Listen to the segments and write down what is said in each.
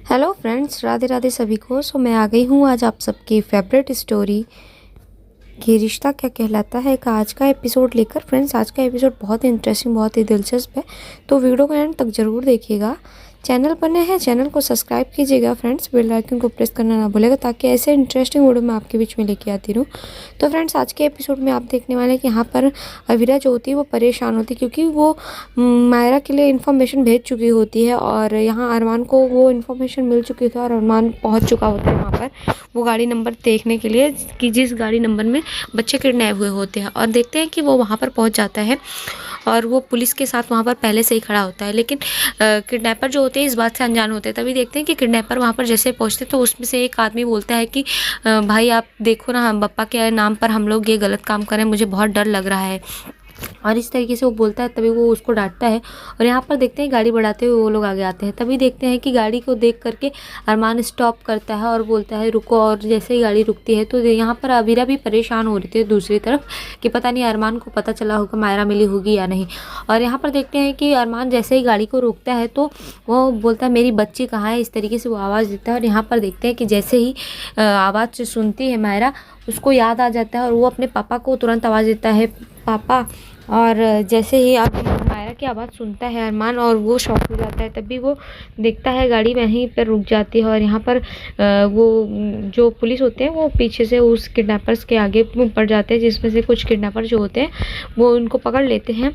Hello friends, Radhe Radhe सभी को। मैं आ गई हूँ आज आप सबकी फेवरेट स्टोरी कि रिश्ता क्या कहलाता है का आज का एपिसोड लेकर। फ्रेंड्स, आज का एपिसोड बहुत ही इंटरेस्टिंग, बहुत ही दिलचस्प है, तो वीडियो को एंड तक ज़रूर देखिएगा। चैनल पर नए हैं, चैनल को सब्सक्राइब कीजिएगा फ्रेंड्स, बेल आइकन को प्रेस करना ना भूलेगा ताकि ऐसे इंटरेस्टिंग वीडियो मैं आपके बीच में लेके आती रहूँ। तो फ्रेंड्स, आज के एपिसोड में आप देखने वाले हैं कि यहाँ पर अविरा जो होती है वो परेशान होती है क्योंकि वो मायरा के लिए इन्फॉर्मेशन भेज चुकी होती है और यहाँ अरमान को वो इन्फॉर्मेशन मिल चुकी होती है और अरमान पहुँच चुका होता है वहाँ पर वो गाड़ी नंबर देखने के लिए कि जिस गाड़ी नंबर में बच्चे किडनैप हुए होते हैं। और देखते हैं कि वो वहाँ पर पहुँच जाता है और वो पुलिस के साथ वहाँ पर पहले से ही खड़ा होता है, लेकिन किडनैपर जो होते हैं इस बात से अनजान होते हैं। तभी देखते हैं कि किडनैपर वहाँ पर जैसे पहुँचते तो उसमें से एक आदमी बोलता है कि भाई आप देखो ना, हम बप्पा के नाम पर हम लोग ये गलत काम करें, मुझे बहुत डर लग रहा है। और इस तरीके से वो बोलता है, तभी वो उसको डांटता है। और यहाँ पर देखते हैं गाड़ी बढ़ाते हुए वो लोग आगे आते हैं। तभी देखते हैं कि गाड़ी को देख करके अरमान स्टॉप करता है और बोलता है रुको। और जैसे ही गाड़ी रुकती है तो यहाँ पर अवीरा भी परेशान हो रही थी दूसरी तरफ कि पता नहीं अरमान को पता चला होगा मायरा मिली होगी या नहीं। और यहाँ पर देखते हैं कि अरमान जैसे ही गाड़ी को रोकता है तो वो बोलता है मेरी बच्ची कहाँ है, इस तरीके से वो आवाज़ देता है। और यहाँ पर देखते हैं कि जैसे ही आवाज़ सुनती है मायरा, उसको याद आ जाता है और वो अपने पापा को तुरंत आवाज़ देता है, पापा। और जैसे ही आप मायरा की आवाज़ सुनता है अरमान और वो शॉक हो जाता है। तभी वो देखता है गाड़ी वहीं पर रुक जाती है और यहाँ पर वो जो पुलिस होते हैं वो पीछे से उस किडनैपर्स के आगे पड़ जाते हैं, जिसमें से कुछ किडनैपर जो होते हैं वो उनको पकड़ लेते हैं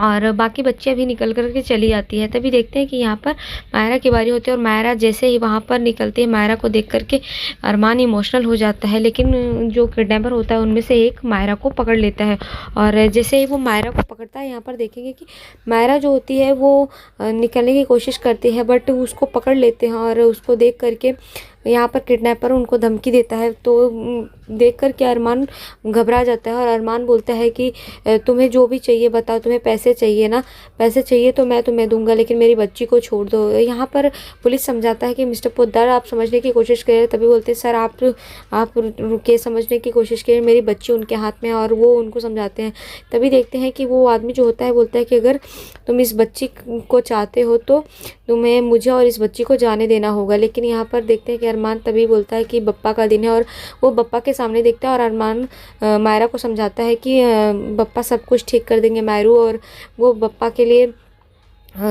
और बाकी बच्चे भी निकल कर के चली जाती है। तभी देखते हैं कि यहाँ पर मायरा की बारी होती है और मायरा जैसे ही वहाँ पर निकलती है, मायरा को देख करके अरमान इमोशनल हो जाता है, लेकिन जो किडनैपर होता है उनमें से एक मायरा को पकड़ लेता है। और जैसे ही वो मायरा को पकड़ता है, यहाँ पर देखेंगे कि मायरा जो होती है वो निकलने की कोशिश करती है, बट उसको पकड़ लेते हैं और उसको देख करके यहाँ पर किडनैपर उनको धमकी देता है। तो देख कर के अरमान घबरा जाता है और अरमान बोलता है कि तुम्हें जो भी चाहिए बताओ, तुम्हें पैसे चाहिए ना, पैसे चाहिए तो मैं तुम्हें दूंगा, लेकिन मेरी बच्ची को छोड़ दो। यहाँ पर पुलिस समझाता है कि मिस्टर पोद्दार आप समझने की कोशिश करें। तभी बोलते हैं सर आप रुके, समझने की कोशिश करें, मेरी बच्ची उनके हाथ में है। और वो उनको समझाते हैं। तभी देखते हैं कि वो आदमी जो होता है बोलता है कि अगर तुम इस बच्ची को चाहते हो तो तुम्हें मुझे और इस बच्ची को जाने देना होगा। लेकिन यहाँ पर देखते हैं कि अरमान तभी बोलता है कि बप्पा का दिन है और वो बप्पा के सामने देखता है और अरमान मायरा को समझाता है कि बप्पा सब कुछ ठीक कर देंगे मायरू। और वो बप्पा के लिए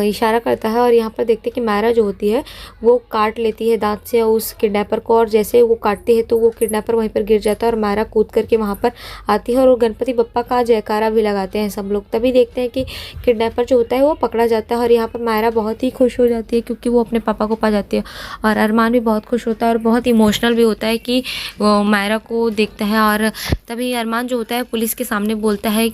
इशारा करता है और यहाँ पर देखते हैं कि मायरा जो होती है वो काट लेती है दांत से उस किडनैपर को। और जैसे वो काटती है तो वो किडनैपर वहीं पर गिर जाता है और मायरा कूद करके वहाँ पर आती है और वो गणपति बप्पा का जयकारा भी लगाते हैं सब लोग। तभी देखते हैं कि किडनैपर जो होता है वो पकड़ा जाता है और यहाँ पर मायरा बहुत ही खुश हो जाती है क्योंकि वो अपने पापा को पा जाती है। और अरमान भी बहुत खुश होता है और बहुत इमोशनल भी होता है कि वो मायरा को देखता है। और तभी अरमान जो होता है पुलिस के सामने बोलता है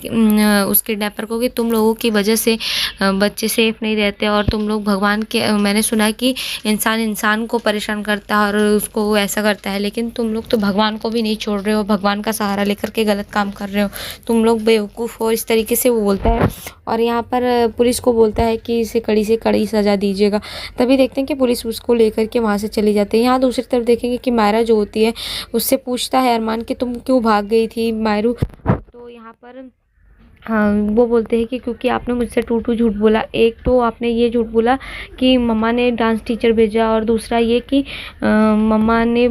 उस किडनैपर को कि तुम लोगों की वजह से बच्चे सेफ नहीं रहते और तुम लोग भगवान के, मैंने सुना है कि इंसान को परेशान करता है और उसको ऐसा करता है, लेकिन तुम लोग तो भगवान को भी नहीं छोड़ रहे हो, भगवान का सहारा लेकर के गलत काम कर रहे हो, तुम लोग बेवकूफ़ हो। इस तरीके से वो बोलता है और यहाँ पर पुलिस को बोलता है कि इसे कड़ी से कड़ी सज़ा दीजिएगा। तभी देखते हैं कि पुलिस उसको लेकर के वहाँ से चली जाती है। यहाँ दूसरी तरफ देखेंगे कि मायरा जो होती है उससे पूछता है अरमान कि तुम क्यों भाग गई थी मायरू। तो यहाँ पर हाँ, वो बोलते हैं कि क्योंकि आपने मुझसे टू झूठ बोला। एक तो आपने ये झूठ बोला कि मम्मा ने डांस टीचर भेजा और दूसरा ये कि मम्मा ने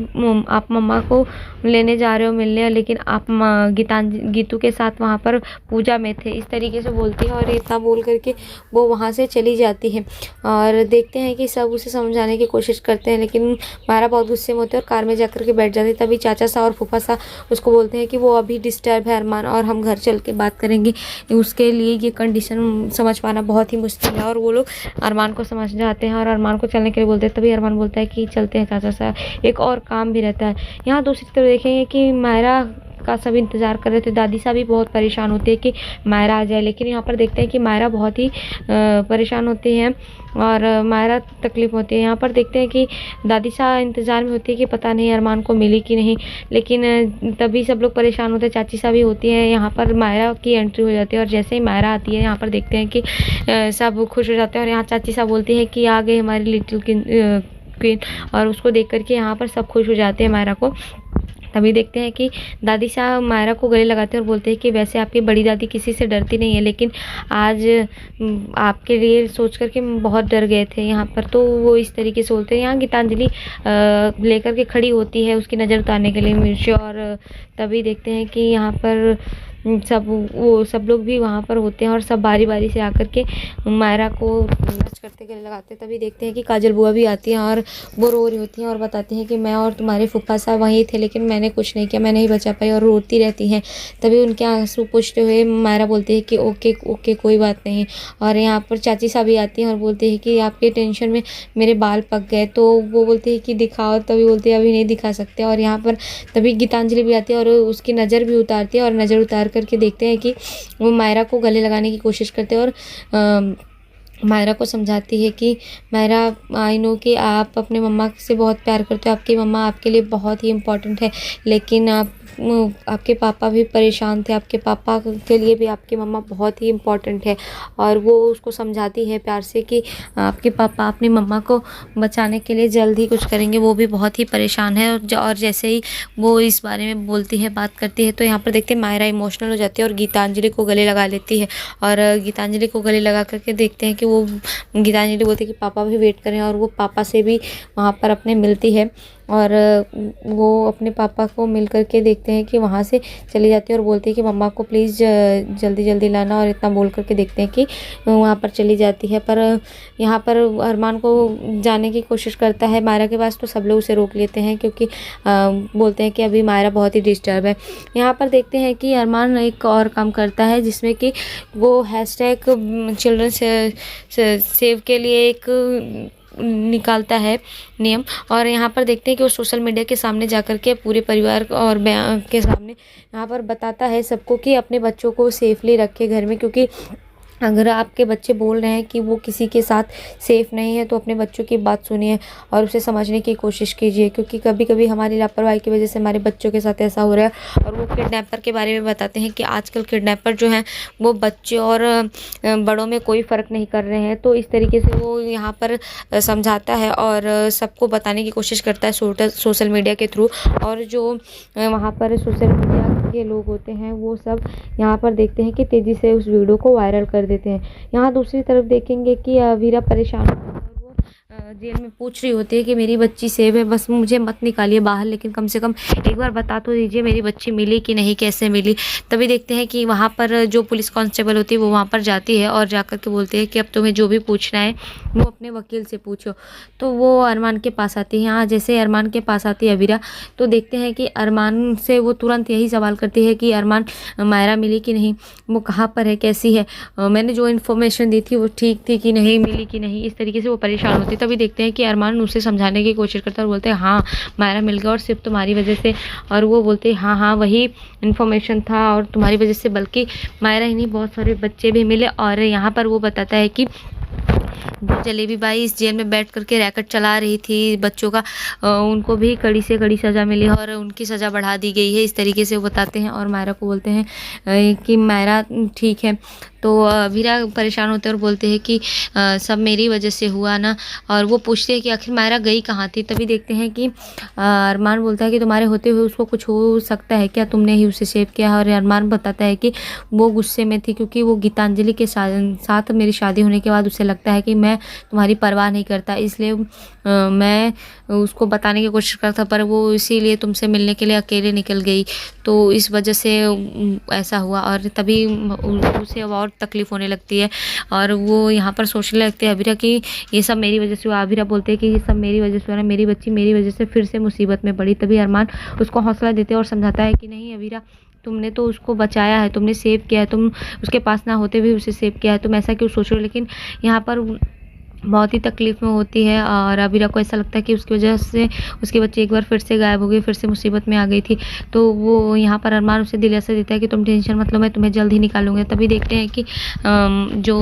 आप मम्मा को लेने जा रहे हो मिलने, लेकिन आप गीतू के साथ वहाँ पर पूजा में थे। इस तरीके से बोलती है और इतना बोल करके वो वहाँ से चली जाती है। और देखते हैं कि सब उसे समझाने की कोशिश करते हैं, लेकिन मायरा बहुत गुस्से में होती है और कार में जाकर के बैठ जाती है। तभी चाचा सा और फूफा सा उसको बोलते हैं कि वो अभी डिस्टर्ब है अरमान और हम घर चल के बात करेंगे, उसके लिए ये कंडीशन समझ पाना बहुत ही मुश्किल है। और वो लोग अरमान को समझ जाते हैं और अरमान को चलने के लिए बोलते हैं। तभी अरमान बोलता है कि चलते हैं चाचा साहब, एक और काम भी रहता है। यहाँ दूसरी तरफ देखेंगे कि मायरा का सब इंतज़ार कर रहे थे। दादी साहब भी बहुत परेशान होती है कि मायरा आ जाए, लेकिन यहाँ पर देखते हैं कि मायरा बहुत ही परेशान होती हैं और मायरा तकलीफ होती है। यहाँ पर देखते हैं कि दादी साहब इंतज़ार में होती है कि पता नहीं अरमान को मिली कि नहीं, लेकिन तभी सब लोग परेशान होते हैं। चाची साहब भी होती हैं। यहाँ पर मायरा की एंट्री हो जाती है और जैसे ही मायरा आती है यहाँ पर देखते हैं कि सब खुश हो जाते हैं। और यहाँ चाची साहब बोलती है कि आ गई हमारी लिटिल क्वीन, और उसको देख करके यहाँ पर सब खुश हो जाते हैं मायरा को। तभी देखते हैं कि दादी साहब मायरा को गले लगाते हैं और बोलते हैं कि वैसे आपकी बड़ी दादी किसी से डरती नहीं है, लेकिन आज आपके लिए सोच कर के बहुत डर गए थे यहाँ पर। तो वो इस तरीके से बोलते हैं। यहाँ गीतांजलि लेकर के खड़ी होती है उसकी नज़र उतारने के लिए मिर्ची, और तभी देखते हैं कि यहाँ पर सब लोग भी वहाँ पर होते हैं और सब बारी बारी से आकर के मायरा को टच करते गले लगाते हैं। तभी देखते हैं कि काजल बुआ भी आती हैं और वो रो रही होती हैं और बताती हैं कि मैं और तुम्हारे फूफा साहब वहीं थे, लेकिन मैंने कुछ नहीं किया, मैं नहीं बचा पाई, और रोती रहती हैं। तभी उनके आंसू पोंछते हुए मायरा बोलती है कि ओके ओके कोई बात नहीं। और यहाँ पर चाची साहब भी आती हैं और बोलती है कि आपके टेंशन में मेरे बाल पक गए। तो वो बोलती है कि दिखाओ, तभी बोलती है अभी नहीं दिखा सकते। और यहाँ पर तभी गीतांजलि भी आती है और उसकी नज़र भी उतारती है, और नज़र उतार करके देखते हैं कि वो मायरा को गले लगाने की कोशिश करते हैं और मायरा को समझाती है कि मायरा, आई नो कि आप अपने मम्मा से बहुत प्यार करते हो, आपकी मम्मा आपके लिए बहुत ही इम्पोर्टेंट है, लेकिन आपके पापा भी परेशान थे, आपके पापा के लिए भी आपकी मम्मा बहुत ही इम्पोर्टेंट है। और वो उसको समझाती है प्यार से कि आपके पापा अपनी मम्मा को बचाने के लिए जल्द ही कुछ करेंगे, वो भी बहुत ही परेशान है। और जैसे ही वो इस बारे में बोलती है, बात करती है, तो यहाँ पर देखते हैं मायरा इमोशनल हो जाती है और गीतांजलि को गले लगा लेती है। और गीतांजलि को गले लगा करके देखते हैं कि वो गीतांजलि बोलती है कि पापा भी वेट करें, और वो पापा से भी वहाँ पर अपने मिलती है। और वो अपने पापा को मिल करके देखते हैं कि वहाँ से चली जाती है और बोलती है कि मम्मा को प्लीज़ जल्दी जल्दी लाना, और इतना बोल करके देखते हैं कि वहाँ पर चली जाती है। पर यहाँ पर अरमान को जाने की कोशिश करता है मायरा के पास, तो सब लोग उसे रोक लेते हैं क्योंकि बोलते हैं कि अभी मायरा बहुत ही डिस्टर्ब है। यहाँ पर देखते हैं कि अरमान एक और काम करता है जिसमें कि वो हैशटैग चिल्ड्रन सेव के लिए एक निकालता है नियम। और यहाँ पर देखते हैं कि वो सोशल मीडिया के सामने जाकर के पूरे परिवार और के सामने यहाँ पर बताता है सबको कि अपने बच्चों को सेफली रखे घर में, क्योंकि अगर आपके बच्चे बोल रहे हैं कि वो किसी के साथ सेफ़ नहीं है तो अपने बच्चों की बात सुनिए और उसे समझने की कोशिश कीजिए, क्योंकि कभी कभी हमारी लापरवाही की वजह से हमारे बच्चों के साथ ऐसा हो रहा है। और वो किडनैपर के बारे में बताते हैं कि आजकल किडनैपर जो हैं वो बच्चे और बड़ों में कोई फ़र्क नहीं कर रहे हैं। तो इस तरीके से वो यहाँ पर समझाता है और सबको बताने की कोशिश करता है सोशल मीडिया के थ्रू। और जो वहाँ पर सोशल मीडिया के लोग होते हैं वो सब यहाँ पर देखते हैं कि तेज़ी से उस वीडियो को वायरल कर देते हैं। यहाँ दूसरी तरफ देखेंगे कि वीरा परेशान होती है और वो जेल में पूछ रही होती है कि मेरी बच्ची सेव है, बस मुझे मत निकालिए बाहर, लेकिन कम से कम एक बार बता तो दीजिए मेरी बच्ची मिली कि नहीं, कैसे मिली। तभी देखते हैं कि वहाँ पर जो पुलिस कांस्टेबल होती है वो वहाँ पर जाती है और जाकर के बोलती है कि अब तुम्हें जो भी पूछना है वो अपने वकील से पूछो। तो वो अरमान के पास आती है। यहाँ जैसे अरमान के पास आती है वीरा, तो देखते हैं कि अरमान से वो तुरंत यही सवाल करती है कि अरमान, मायरा मिली कि नहीं, वो कहाँ पर है, कैसी है, मैंने जो इन्फॉर्मेशन दी थी वो ठीक थी कि नहीं, मिली कि नहीं। इस तरीके से वो परेशान होती है। तभी देखते हैं कि अरमान उसे समझाने की कोशिश करता है और बोलते हैं हाँ मायरा मिल गया और सिर्फ तुम्हारी वजह से। और वो बोलते हैं हाँ हाँ वही इन्फॉर्मेशन था और तुम्हारी वजह से, बल्कि मायरा ही नहीं बहुत सारे बच्चे भी मिले। और यहाँ पर वो बताता है कि जो जलेबी बाई इस जेल में बैठ करके रैकेट चला रही थी बच्चों का, उनको भी कड़ी से कड़ी सज़ा मिली और उनकी सज़ा बढ़ा दी गई है। इस तरीके से वो बताते हैं और मायरा को बोलते हैं कि मायरा ठीक है। तो वीरा परेशान होते हैं और बोलते हैं कि सब मेरी वजह से हुआ ना। और वो पूछते हैं कि आखिर मायरा गई कहाँ थी। तभी देखते हैं कि अरमान बोलता है कि तुम्हारे होते हुए उसको कुछ हो सकता है क्या, तुमने ही उसे सेव किया है। और अरमान बताता है कि वो गुस्से में थी क्योंकि वो गीतांजलि के साथ मेरी शादी होने के बाद उसे लगता है कि मैं तुम्हारी परवाह नहीं करता, इसलिए मैं उसको बताने की कोशिश करता, पर वो इसीलिए तुमसे मिलने के लिए अकेले निकल गई, तो इस वजह से ऐसा हुआ। और तभी उसे और तकलीफ़ होने लगती है और वो यहाँ पर सोचने लगते हैं अबीरा कि ये सब मेरी वजह से हुआ। अबीरा बोलते हैं कि ये सब मेरी वजह से हुआ ना, मेरी बच्ची मेरी वजह से फिर से मुसीबत में पड़ी। तभी अरमान उसको हौसला देते हैं और समझाता है कि नहीं अबीरा, तुमने तो उसको बचाया है, तुमने सेव किया है, तुम उसके पास ना होते भी उसे सेव किया है, तुम ऐसा क्यों सोच रहे हो। लेकिन यहाँ पर बहुत ही तकलीफ़ में होती है और अबीरा को ऐसा लगता है कि उसकी वजह से उसके बच्चे एक बार फिर से गायब हो गए, फिर से मुसीबत में आ गई थी। तो वो यहाँ पर अरमान उसे दिलासा देता है कि तुम टेंशन मत लो, मैं तुम्हें जल्द ही निकालूंगा। तभी देखते हैं कि जो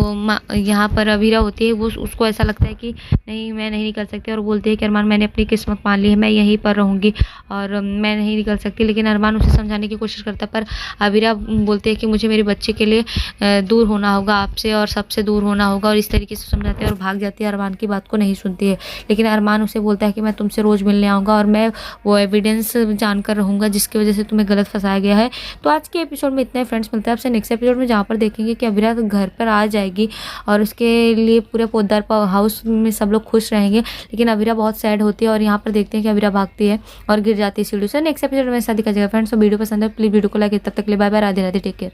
यहाँ पर अबीरा होती है वो उसको ऐसा लगता है कि नहीं मैं नहीं निकल सकती, और बोलती है कि अरमान मैंने अपनी किस्मत मान ली है, मैं यहीं पर रहूँगी और मैं नहीं निकल सकती। लेकिन अरमान उसे समझाने की कोशिश करता है, पर अबीरा बोलते हैं कि मुझे मेरे बच्चे के लिए दूर होना होगा आपसे और सबसे दूर होना होगा, और इस तरीके से समझाते हैं और भाग जाते हैं। जाती है, अरमान की बात को नहीं सुनती है। लेकिन अरमान उसे बोलता है कि मैं तुमसे रोज़ मिलने आऊँगा और मैं वो एविडेंस जानकर रहूँगा जिसकी वजह से तुम्हें गलत फंसाया गया है। तो आज के एपिसोड में इतना ही फ्रेंड्स, मिलता है आपसे नेक्स्ट एपिसोड में, जहाँ पर देखेंगे कि अभिरा घर पर आ जाएगी और उसके लिए पूरे पोद्दार हाउस में सब लोग खुश रहेंगे। लेकिन अभिरा बहुत सैड होती है और यहाँ पर देखते हैं कि अभिरा भागती है और गिर जाती है सीढ़ी से। नेक्स्ट एपिसोड में शादी का जाएगा फ्रेंड्स। तो वीडियो पसंद है प्लीज़ वीडियो को लाइक, तब तक के लिए bye bye, Radhe Radhe, take care.